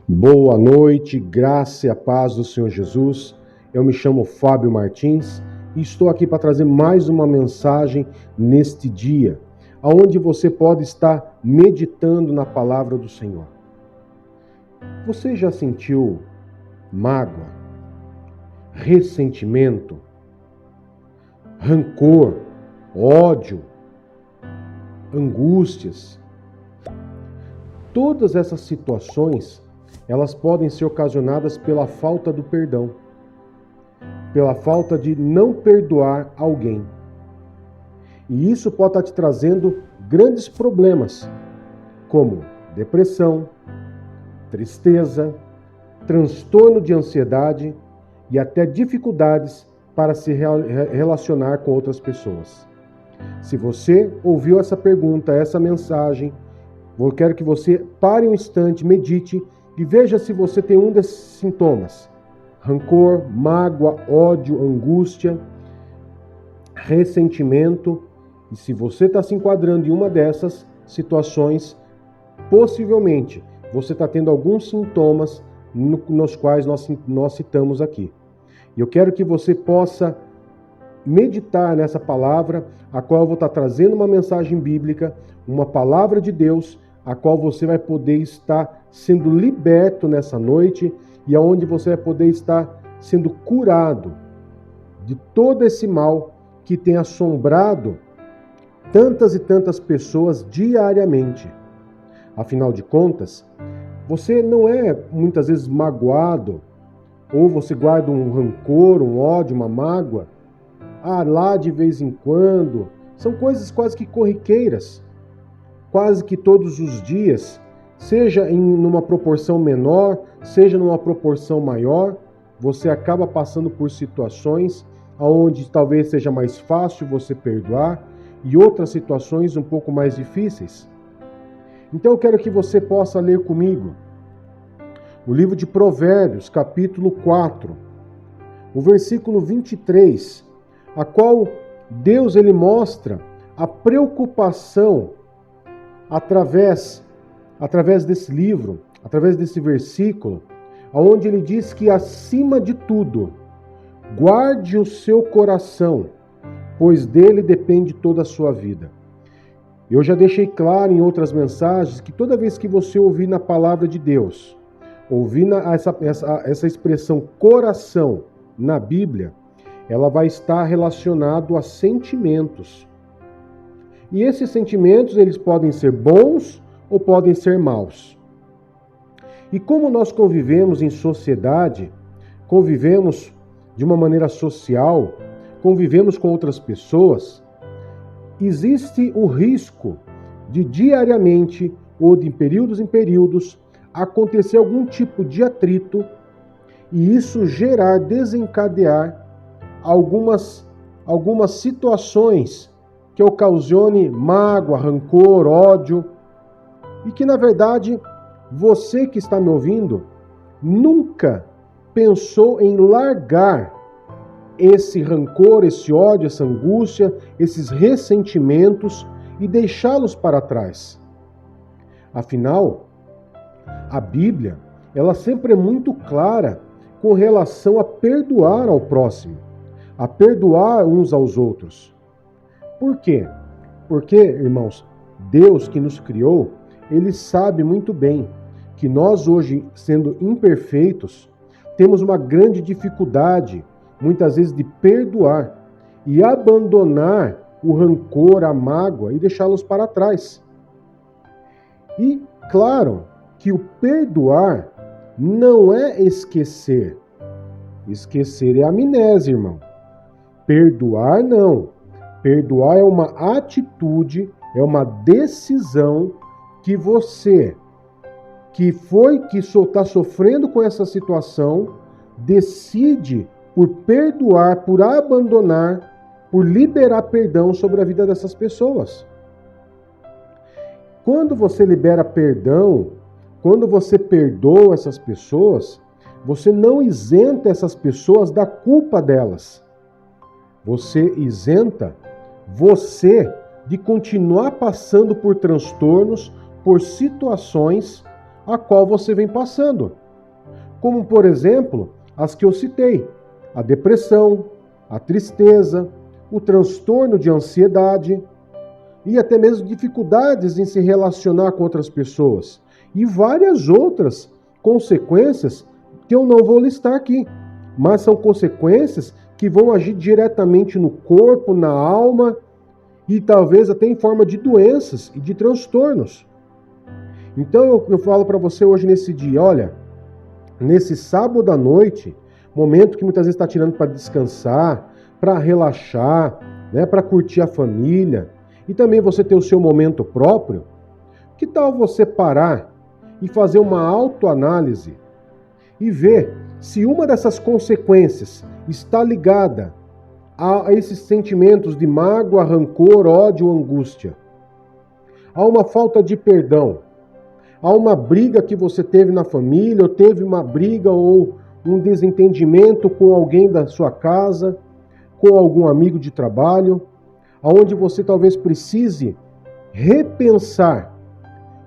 Boa noite, graça e a paz do Senhor Jesus. Eu me chamo Fábio Martins e estou aqui para trazer mais uma mensagem neste dia, onde você pode estar meditando na palavra do Senhor. Você já sentiu mágoa, ressentimento, rancor, ódio, angústias? Todas essas situações, elas podem ser ocasionadas pela falta do perdão, pela falta de não perdoar alguém. E isso pode estar te trazendo grandes problemas, como depressão, tristeza, transtorno de ansiedade e até dificuldades para se relacionar com outras pessoas. Se você ouviu essa pergunta, essa mensagem, eu quero que você pare um instante, medite e veja se você tem um desses sintomas: rancor, mágoa, ódio, angústia, ressentimento. E se você está se enquadrando em uma dessas situações, possivelmente você está tendo alguns sintomas nos quais nós citamos aqui. E eu quero que você possa meditar nessa palavra, a qual eu vou estar trazendo uma mensagem bíblica, uma palavra de Deus, a qual você vai poder estar sendo liberto nessa noite e aonde você vai poder estar sendo curado de todo esse mal que tem assombrado tantas e tantas pessoas diariamente. Afinal de contas, você não é muitas vezes magoado, ou você guarda um rancor, um ódio, uma mágoa, lá de vez em quando. São coisas quase que corriqueiras, quase que todos os dias, seja numa proporção menor, seja numa proporção maior, você acaba passando por situações onde talvez seja mais fácil você perdoar e outras situações um pouco mais difíceis. Então eu quero que você possa ler comigo o livro de Provérbios, capítulo 4, o versículo 23, a qual Deus ele mostra a preocupação através desse livro, através desse versículo, onde ele diz que acima de tudo, guarde o seu coração, pois dele depende toda a sua vida. Eu já deixei claro em outras mensagens que toda vez que você ouvir na palavra de Deus, ouvir essa expressão coração na Bíblia, ela vai estar relacionado a sentimentos. E esses sentimentos, eles podem ser bons ou podem ser maus. E como nós convivemos em sociedade, convivemos de uma maneira social, convivemos com outras pessoas, existe o risco de diariamente ou de períodos em períodos acontecer algum tipo de atrito e isso desencadear algumas situações que ocasione mágoa, rancor, ódio, e que na verdade você que está me ouvindo nunca pensou em largar esse rancor, esse ódio, essa angústia, esses ressentimentos e deixá-los para trás. Afinal, a Bíblia, ela sempre é muito clara com relação a perdoar ao próximo, a perdoar uns aos outros. Por quê? Porque, irmãos, Deus que nos criou, ele sabe muito bem que nós hoje, sendo imperfeitos, temos uma grande dificuldade, muitas vezes, de perdoar e abandonar o rancor, a mágoa e deixá-los para trás. E, claro, que o perdoar não é esquecer. Esquecer é amnésia, irmão. Perdoar não. Perdoar é uma atitude, é uma decisão que você, que está sofrendo com essa situação, decide por perdoar, por abandonar, por liberar perdão sobre a vida dessas pessoas. Quando você libera perdão, quando você perdoa essas pessoas, você não isenta essas pessoas da culpa delas. Você isenta de continuar passando por transtornos, por situações a qual você vem passando. Como, por exemplo, as que eu citei: a depressão, a tristeza, o transtorno de ansiedade e até mesmo dificuldades em se relacionar com outras pessoas e várias outras consequências que eu não vou listar aqui, mas são consequências que vão agir diretamente no corpo, na alma e talvez até em forma de doenças e de transtornos. Então eu falo para você hoje nesse dia, olha, nesse sábado à noite, momento que muitas vezes está tirando para descansar, para relaxar, né, para curtir a família, e também você ter o seu momento próprio, que tal você parar e fazer uma autoanálise e ver se uma dessas consequências está ligada a esses sentimentos de mágoa, rancor, ódio, angústia, a uma falta de perdão, a uma briga que você teve na família, ou teve uma briga ou um desentendimento com alguém da sua casa, com algum amigo de trabalho, aonde você talvez precise repensar,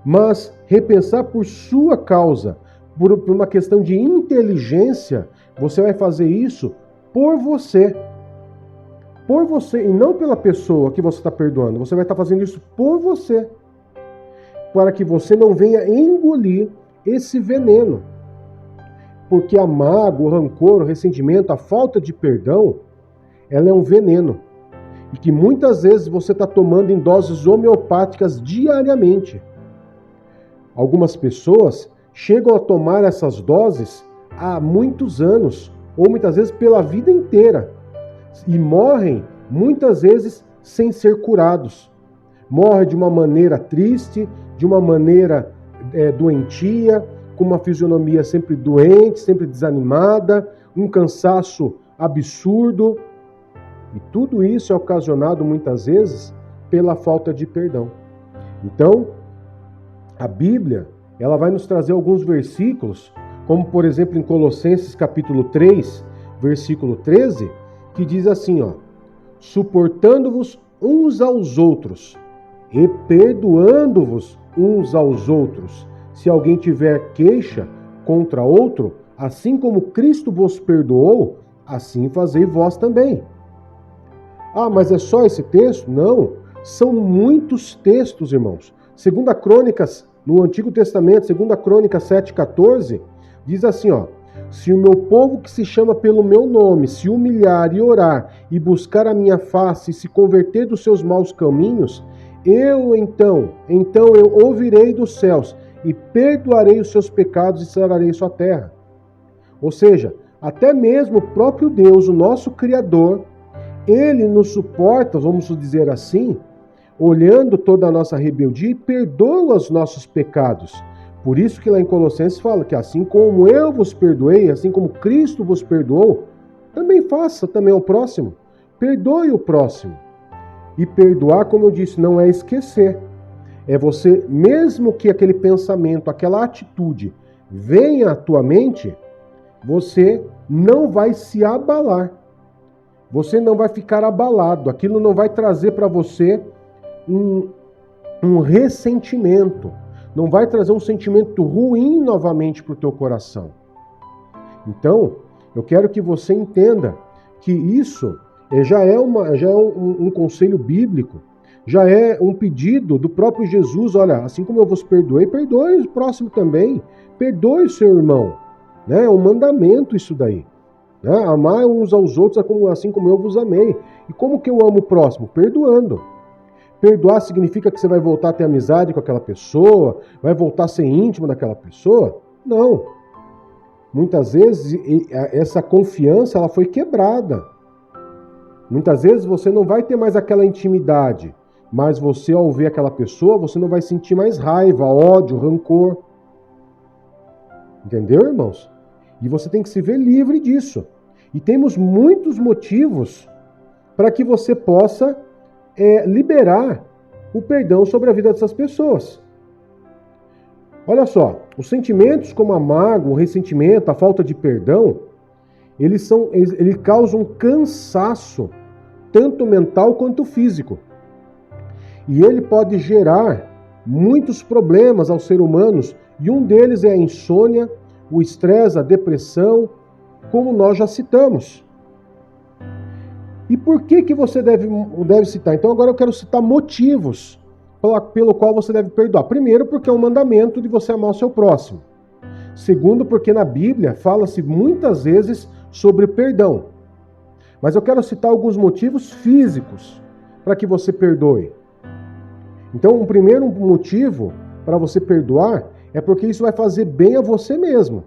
mas repensar por sua causa, por uma questão de inteligência. Você vai fazer isso por você, e não pela pessoa que você está perdoando. Você vai estar fazendo isso por você, para que você não venha engolir esse veneno. Porque a mágoa, o rancor, o ressentimento, a falta de perdão, ela é um veneno. E que muitas vezes você está tomando em doses homeopáticas diariamente. Algumas pessoas chegam a tomar essas doses há muitos anos, ou muitas vezes pela vida inteira, e morrem muitas vezes sem ser curados. Morre de uma maneira triste, de uma maneira doentia, com uma fisionomia sempre doente, sempre desanimada, um cansaço absurdo. E tudo isso é ocasionado muitas vezes pela falta de perdão. Então, a Bíblia, ela vai nos trazer alguns versículos, como por exemplo em Colossenses capítulo 3, versículo 13, que diz assim, ó: suportando-vos uns aos outros e perdoando-vos uns aos outros, se alguém tiver queixa contra outro, assim como Cristo vos perdoou, assim fazei vós também. Ah, mas é só esse texto? Não, são muitos textos, irmãos. Segunda Crônicas, no Antigo Testamento, Segunda Crônicas 7,14, diz assim, ó: se o meu povo que se chama pelo meu nome se humilhar e orar e buscar a minha face e se converter dos seus maus caminhos, eu então eu ouvirei dos céus e perdoarei os seus pecados e sararei sua terra. Ou seja, até mesmo o próprio Deus, o nosso Criador, ele nos suporta, vamos dizer assim, olhando toda a nossa rebeldia e perdoa os nossos pecados. Por isso que lá em Colossenses fala que assim como eu vos perdoei, assim como Cristo vos perdoou, também faça também ao próximo. Perdoe o próximo. E perdoar, como eu disse, não é esquecer. É você, mesmo que aquele pensamento, aquela atitude venha à tua mente, você não vai se abalar. Você não vai ficar abalado. Aquilo não vai trazer para você um ressentimento. Não vai trazer um sentimento ruim novamente para o teu coração. Então, eu quero que você entenda que isso já é um conselho bíblico, já é um pedido do próprio Jesus. Olha, assim como eu vos perdoei, perdoe o próximo também. Perdoe o seu irmão. Né? É um mandamento isso daí. Né? Amar uns aos outros assim como eu vos amei. E como que eu amo o próximo? Perdoando. Perdoar significa que você vai voltar a ter amizade com aquela pessoa, vai voltar a ser íntimo daquela pessoa? Não. Muitas vezes essa confiança ela foi quebrada. Muitas vezes você não vai ter mais aquela intimidade, mas você ao ver aquela pessoa, você não vai sentir mais raiva, ódio, rancor. Entendeu, irmãos? E você tem que se ver livre disso. E temos muitos motivos para que você possa liberar o perdão sobre a vida dessas pessoas. Olha só, os sentimentos como a mágoa, o ressentimento, a falta de perdão, eles causam cansaço, tanto mental quanto físico. E ele pode gerar muitos problemas aos seres humanos, e um deles é a insônia, o estresse, a depressão, como nós já citamos. E por que você deve citar? Então agora eu quero citar motivos pelo qual você deve perdoar. Primeiro, porque é um mandamento de você amar o seu próximo. Segundo, porque na Bíblia fala-se muitas vezes sobre perdão. Mas eu quero citar alguns motivos físicos para que você perdoe. Então, um primeiro motivo para você perdoar é porque isso vai fazer bem a você mesmo.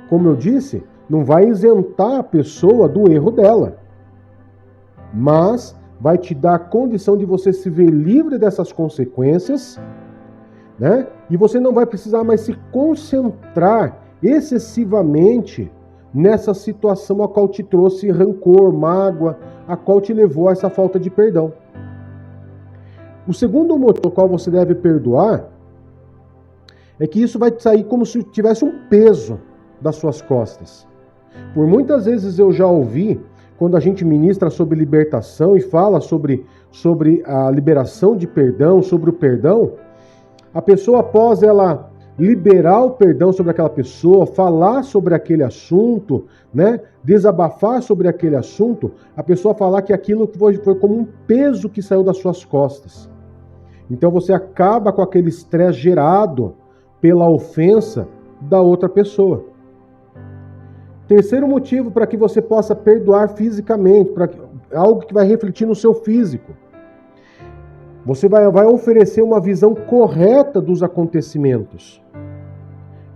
Como eu disse, não vai isentar a pessoa do erro dela, mas vai te dar a condição de você se ver livre dessas consequências, né? E você não vai precisar mais se concentrar excessivamente nessa situação a qual te trouxe rancor, mágoa, a qual te levou a essa falta de perdão. O segundo motivo pelo qual você deve perdoar é que isso vai sair como se tivesse um peso das suas costas. Por muitas vezes eu já ouvi, quando a gente ministra sobre libertação e fala sobre a liberação de perdão, sobre o perdão, a pessoa, após ela liberar o perdão sobre aquela pessoa, falar sobre aquele assunto, né, desabafar sobre aquele assunto, a pessoa falar que aquilo foi como um peso que saiu das suas costas. Então você acaba com aquele estresse gerado pela ofensa da outra pessoa. Terceiro motivo para que você possa perdoar fisicamente, algo que vai refletir no seu físico. Você vai oferecer uma visão correta dos acontecimentos.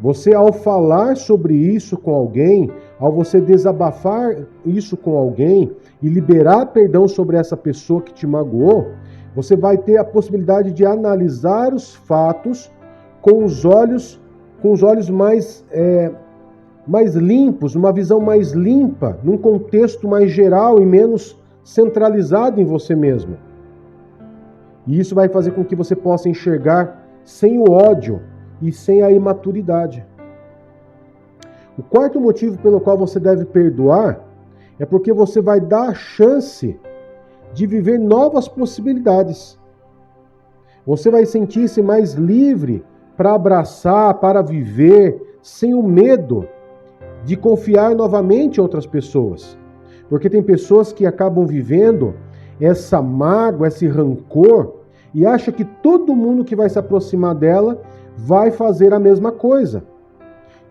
Você, ao falar sobre isso com alguém, ao você desabafar isso com alguém e liberar perdão sobre essa pessoa que te magoou, você vai ter a possibilidade de analisar os fatos com os olhos mais limpos, uma visão mais limpa, num contexto mais geral e menos centralizado em você mesmo. E isso vai fazer com que você possa enxergar sem o ódio e sem a imaturidade. O quarto motivo pelo qual você deve perdoar é porque você vai dar a chance de viver novas possibilidades. Você vai sentir-se mais livre para abraçar, para viver, sem o medo de confiar novamente em outras pessoas. Porque tem pessoas que acabam vivendo essa mágoa, esse rancor, e acha que todo mundo que vai se aproximar dela vai fazer a mesma coisa.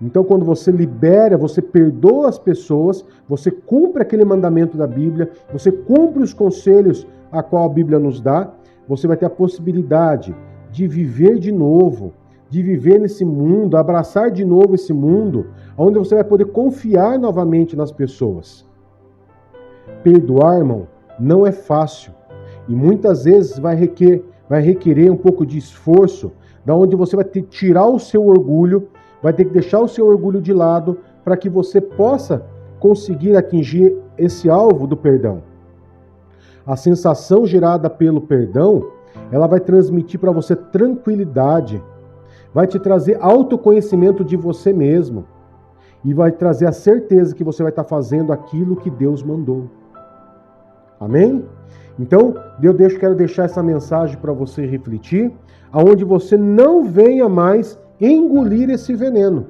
Então, quando você libera, você perdoa as pessoas, você cumpre aquele mandamento da Bíblia, você cumpre os conselhos a qual a Bíblia nos dá, você vai ter a possibilidade de viver de novo, de viver nesse mundo, abraçar de novo esse mundo, onde você vai poder confiar novamente nas pessoas. Perdoar, irmão, não é fácil. E muitas vezes vai requerer um pouco de esforço, da onde você vai ter que tirar o seu orgulho, vai ter que deixar o seu orgulho de lado, para que você possa conseguir atingir esse alvo do perdão. A sensação gerada pelo perdão, ela vai transmitir para você tranquilidade, vai te trazer autoconhecimento de você mesmo, e vai trazer a certeza que você vai estar fazendo aquilo que Deus mandou. Amém? Então, quero deixar essa mensagem para você refletir, aonde você não venha mais engolir esse veneno.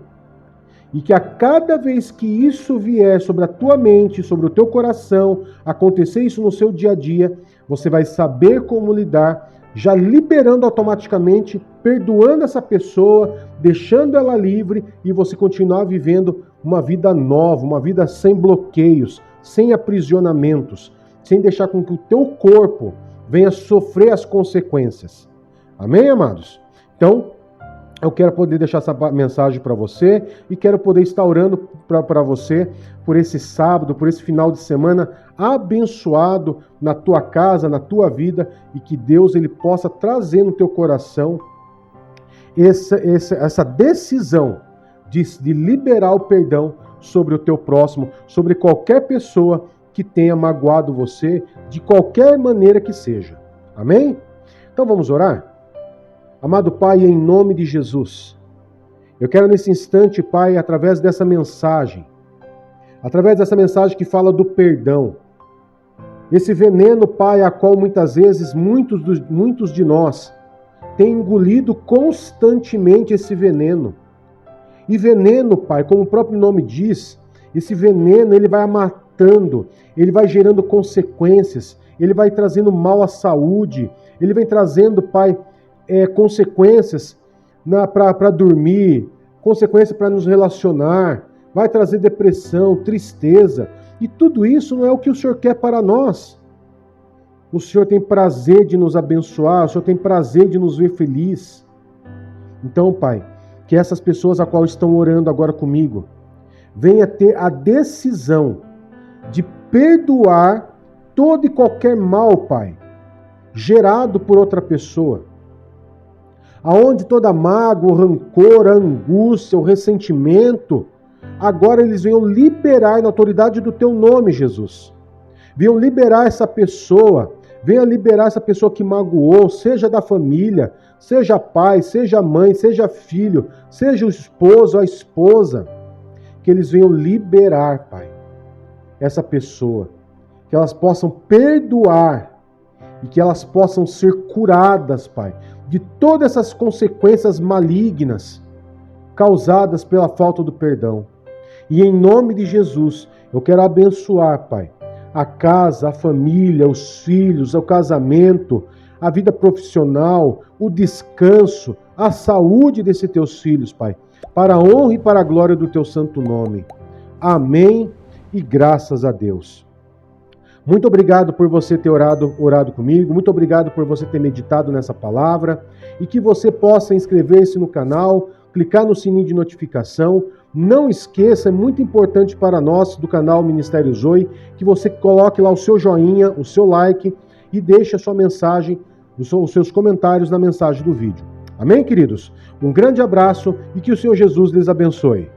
E que a cada vez que isso vier sobre a tua mente, sobre o teu coração, acontecer isso no seu dia a dia, você vai saber como lidar, já liberando automaticamente, perdoando essa pessoa, deixando ela livre e você continuar vivendo uma vida nova, uma vida sem bloqueios, sem aprisionamentos, sem deixar com que o teu corpo venha sofrer as consequências. Amém, amados? Então, eu quero poder deixar essa mensagem para você e quero poder estar orando para você por esse sábado, por esse final de semana abençoado na tua casa, na tua vida, e que Deus ele possa trazer no teu coração essa decisão de liberar o perdão sobre o teu próximo, sobre qualquer pessoa que tenha magoado você, de qualquer maneira que seja. Amém? Então vamos orar? Amado Pai, em nome de Jesus, eu quero nesse instante, Pai, através dessa mensagem que fala do perdão, esse veneno, Pai, a qual muitas vezes muitos de nós tem engolido constantemente esse veneno. E veneno, Pai, como o próprio nome diz, esse veneno ele vai matando, ele vai gerando consequências, ele vai trazendo mal à saúde, ele vem trazendo, Pai, consequências para dormir, consequências para nos relacionar, vai trazer depressão, tristeza, e tudo isso não é o que o Senhor quer para nós. O Senhor tem prazer de nos abençoar, o Senhor tem prazer de nos ver felizes. Então, Pai, que essas pessoas a qual estão orando agora comigo, venha ter a decisão de perdoar todo e qualquer mal, Pai, gerado por outra pessoa. Aonde toda mágoa, o rancor, a angústia, o ressentimento, agora eles venham liberar na autoridade do Teu nome, Jesus. Venham liberar essa pessoa, venha liberar essa pessoa que magoou, seja da família, seja pai, seja mãe, seja filho, seja o esposo, a esposa, que eles venham liberar, Pai, essa pessoa, que elas possam perdoar e que elas possam ser curadas, Pai, de todas essas consequências malignas causadas pela falta do perdão. E em nome de Jesus, eu quero abençoar, Pai, a casa, a família, os filhos, o casamento, a vida profissional, o descanso, a saúde desses teus filhos, Pai, para a honra e para a glória do teu santo nome. Amém e graças a Deus. Muito obrigado por você ter orado comigo, muito obrigado por você ter meditado nessa palavra e que você possa inscrever-se no canal, clicar no sininho de notificação. Não esqueça, é muito importante para nós do canal Ministério Zoe, que você coloque lá o seu joinha, o seu like e deixe a sua mensagem, os seus comentários na mensagem do vídeo. Amém, queridos? Um grande abraço e que o Senhor Jesus lhes abençoe.